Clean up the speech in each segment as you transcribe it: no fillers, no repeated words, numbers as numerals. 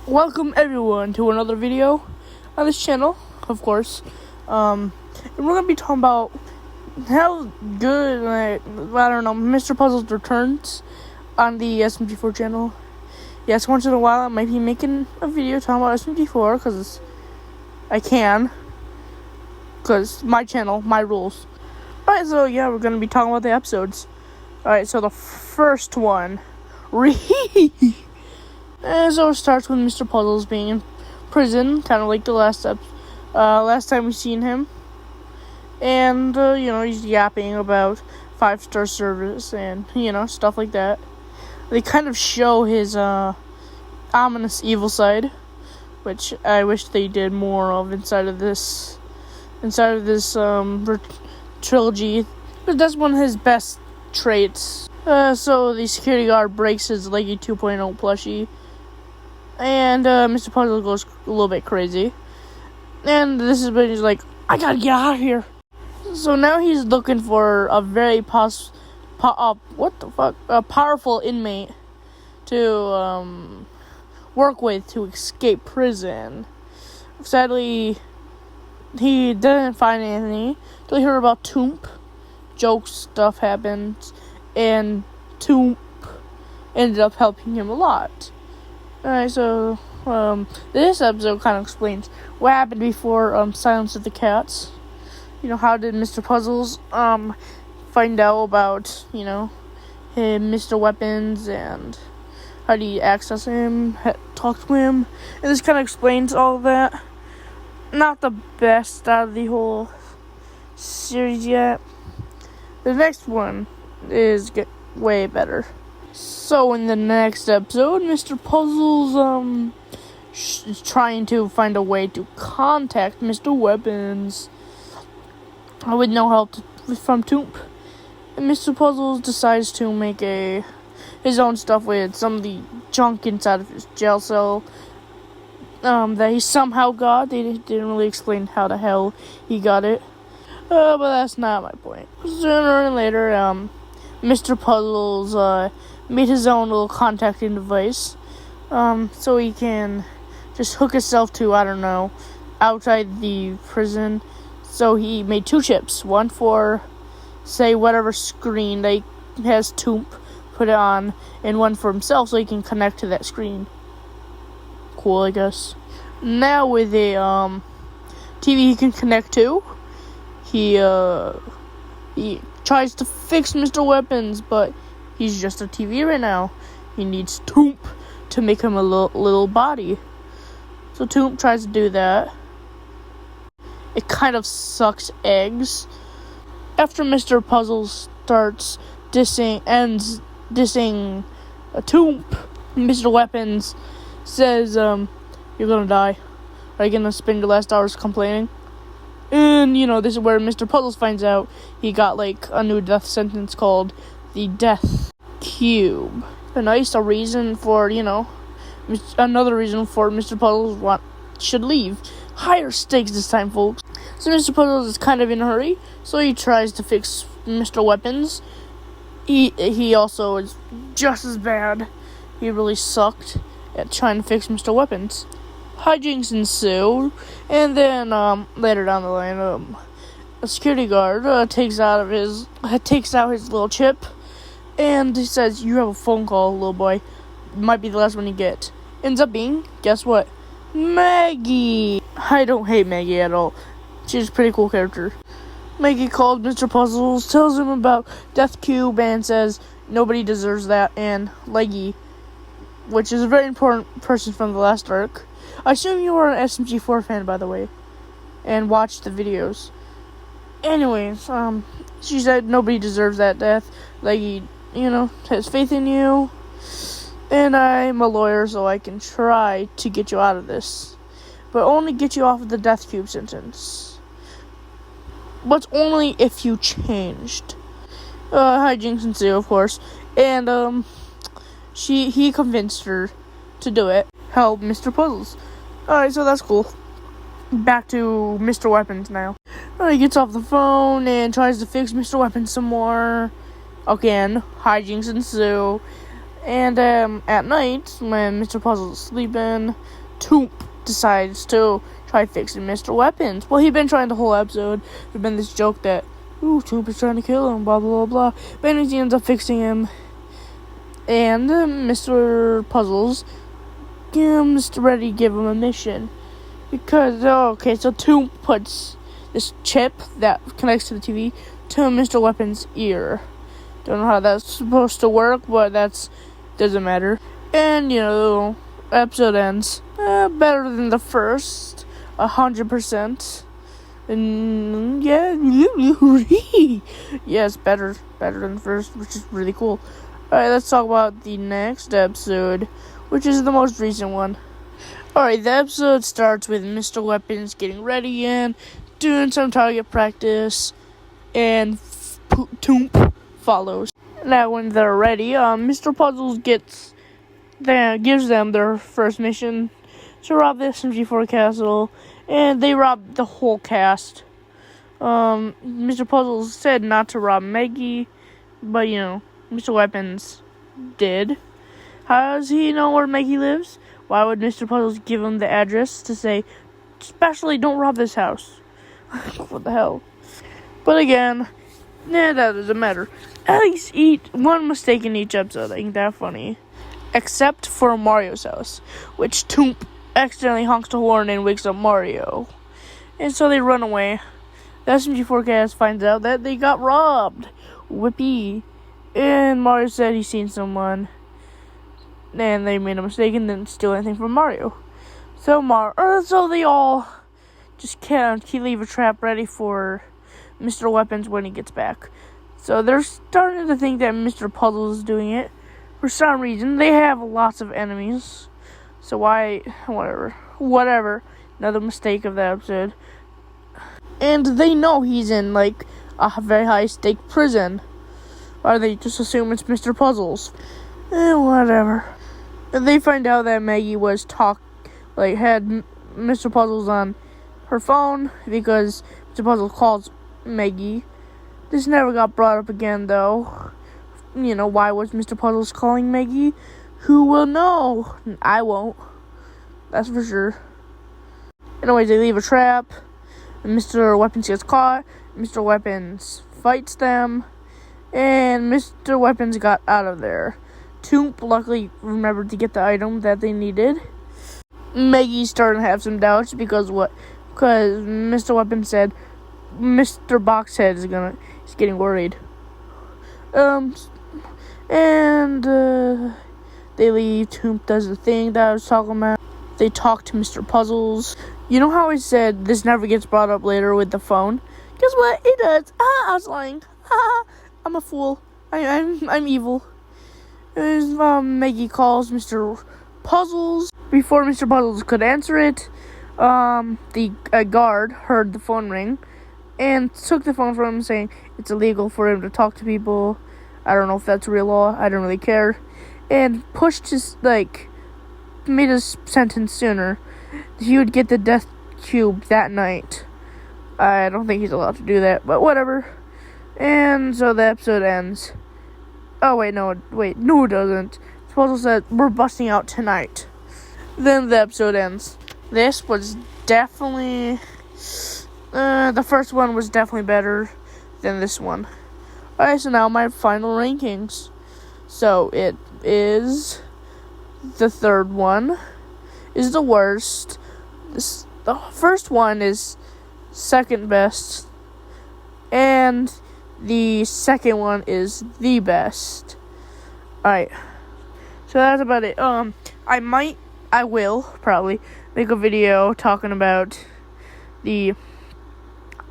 Welcome everyone to another video on this channel, of course. And we're gonna be talking about how good, Mr. Puzzles returns on the SMG4 channel. Yes, once in a while I might be making a video talking about SMG4 because I can. Because my channel, my rules. Alright, so yeah, we're gonna be talking about the episodes. Alright, so the first one. And so it starts with Mr. Puzzles being in prison, kind of like the last time we seen him. And, he's yapping about 5-star service and, stuff like that. They kind of show his ominous evil side, which I wish they did more of inside of this trilogy. But that's one of his best traits. So the security guard breaks his Leggy 2.0 plushie. And Mr. Puzzle goes a little bit crazy. And this is when he's like, I gotta get out of here. So now he's looking for a very powerful inmate to work with to escape prison. Sadly, he didn't find anything. Till he heard about Toomp. Joke stuff happens. And Toomp ended up helping him a lot. Alright, so, this episode kind of explains what happened before, Silence of the Cats. How did Mr. Puzzles, find out about, him, Mr. Weapons, and how do you access him, talk to him, and this kind of explains all of that. Not the best out of the whole series yet. The next one is way better. So in the next episode, Mr. Puzzles is trying to find a way to contact Mr. Weapons with no help from Toomp. And Mr. Puzzles decides to make his own stuff with some of the junk inside of his jail cell that he somehow got. They didn't really explain how the hell he got it. But that's not my point. Sooner or later, Mr. Puzzles made his own little contacting device, so he can just hook himself to, outside the prison. So he made 2 chips, one for, say, whatever screen that has Toomp put it on, and one for himself so he can connect to that screen. Cool, I guess. Now with a TV he can connect to, he tries to fix Mr. Weapons, but he's just a TV right now. He needs Toomp to make him a little body. So Toomp tries to do that. It kind of sucks eggs. After Mr. Puzzles starts dissing Toomp, Mr. Weapons says, you're gonna die. Are you gonna spend your last hours complaining? And, this is where Mr. Puzzles finds out he got, a new death sentence called the Death Cube. Another reason for Mr. Puzzles should leave. Higher stakes this time, folks. So Mr. Puzzles is kind of in a hurry, so he tries to fix Mr. Weapons. He also is just as bad. He really sucked at trying to fix Mr. Weapons. Hijinks ensue, and then later down the line, a security guard takes out his little chip, and he says, "You have a phone call, little boy. Might be the last one you get." Ends up being, guess what? Maggie. I don't hate Maggie at all. She's a pretty cool character. Maggie called Mr. Puzzles, tells him about Death Cube, and says nobody deserves that, and Leggy, which is a very important person from the last arc. I assume you are an SMG4 fan, by the way, and watched the videos. Anyways, she said nobody deserves that death. Leggy, has faith in you, and I'm a lawyer, so I can try to get you out of this, but only get you off of the Death Cube sentence. But only if you changed. Hijinks ensue, of course, and he convinced her to do it. Help Mr. Puzzles. Alright, so that's cool. Back to Mr. Weapons now. He gets off the phone and tries to fix Mr. Weapons some more. Again, hijinks ensue. And at night, when Mr. Puzzle's sleeping, Toomp decides to try fixing Mr. Weapons. Well, he'd been trying the whole episode. There'd been this joke that, ooh, Toomp is trying to kill him, blah, blah, blah, blah. But anyways, he ends up fixing him. And Mr. Puzzles gets ready to give him a mission. Because, so Toomp puts this chip that connects to the TV to Mr. Weapons' ear. Don't know how that's supposed to work, but doesn't matter. And, episode ends better than the first, 100%. And yes, better than the first, which is really cool. Alright, let's talk about the next episode, which is the most recent one. Alright, the episode starts with Mr. Weapons getting ready and doing some target practice, and Toomp follows. Now, when they're ready, Mr. Puzzles gives them their first mission to rob the SMG4 castle, and they rob the whole cast. Mr. Puzzles said not to rob Maggie, but, Mr. Weapons did. How does he know where Maggie lives? Why would Mr. Puzzles give him the address to say, especially don't rob this house? What the hell? But again, that doesn't matter. At least eat one mistake in each episode. Ain't that funny? Except for Mario's house, which Toomp accidentally honks the horn and wakes up Mario. And so they run away. The SMG4 cast finds out that they got robbed. Whippy. And Mario said he's seen someone. And they made a mistake and didn't steal anything from Mario. So they all just can't leave a trap ready for Mr. Weapons when he gets back. So they're starting to think that Mr. Puzzle is doing it. For some reason, they have lots of enemies. So whatever. Another mistake of the episode. And they know he's in, a very high-stake prison. Or they just assume it's Mr. Puzzles. Whatever. And they find out that Maggie had Mr. Puzzles on her phone because Mr. Puzzle calls Maggie. This never got brought up again, though. Why was Mr. Puzzles calling Maggie? Who will know? I won't. That's for sure. Anyways, they leave a trap. And Mr. Weapons gets caught. Mr. Weapons fights them. And Mr. Weapons got out of there. Toomp luckily remembered to get the item that they needed. Maggie's starting to have some doubts because Mr. Weapons said Mr. Boxhead is getting worried. They leave. Toomp does the thing that I was talking about. They talk to Mr. Puzzles. You know how I said this never gets brought up later with the phone? Guess what? It does. I was lying. I'm a fool. I'm evil. Maggie calls Mr. Puzzles. Before Mr. Puzzles could answer it, the guard heard the phone ring and took the phone from him, saying it's illegal for him to talk to people. I don't know if that's real law. I don't really care. And pushed made his sentence sooner. He would get the death cube that night. I don't think he's allowed to do that, but whatever. And so the episode ends. No, it doesn't. Puzzle said, we're busting out tonight. Then the episode ends. This was definitely... the first one was definitely better than this one. Alright, so now my final rankings. So it is... The third one is the worst. The first one is second best. And the second one is the best. Alright. So that's about it. I will probably make a video talking about the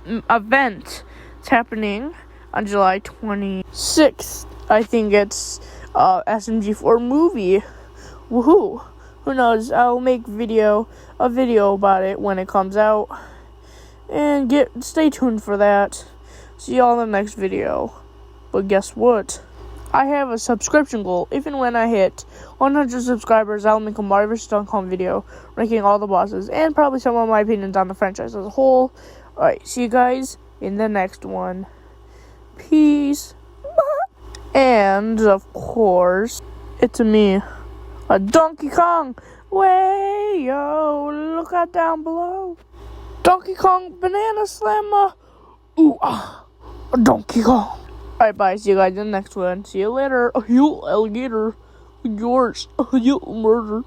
event that's happening on July 26th. I think it's SMG4 movie. Woohoo! Who knows? I'll make a video about it when it comes out. And stay tuned for that. See y'all in the next video. But guess what? I have a subscription goal. If and when I hit 100 subscribers, I'll make a Mario vs. Donkey Kong video ranking all the bosses and probably some of my opinions on the franchise as a whole. Alright, see you guys in the next one. Peace. And, of course, It's me, a Donkey Kong. Way yo, look out down below. Donkey Kong banana slammer. Ooh ah, Donkey Kong. Alright, bye. See you guys in the next one. See you later. You alligator. Yours. You murder.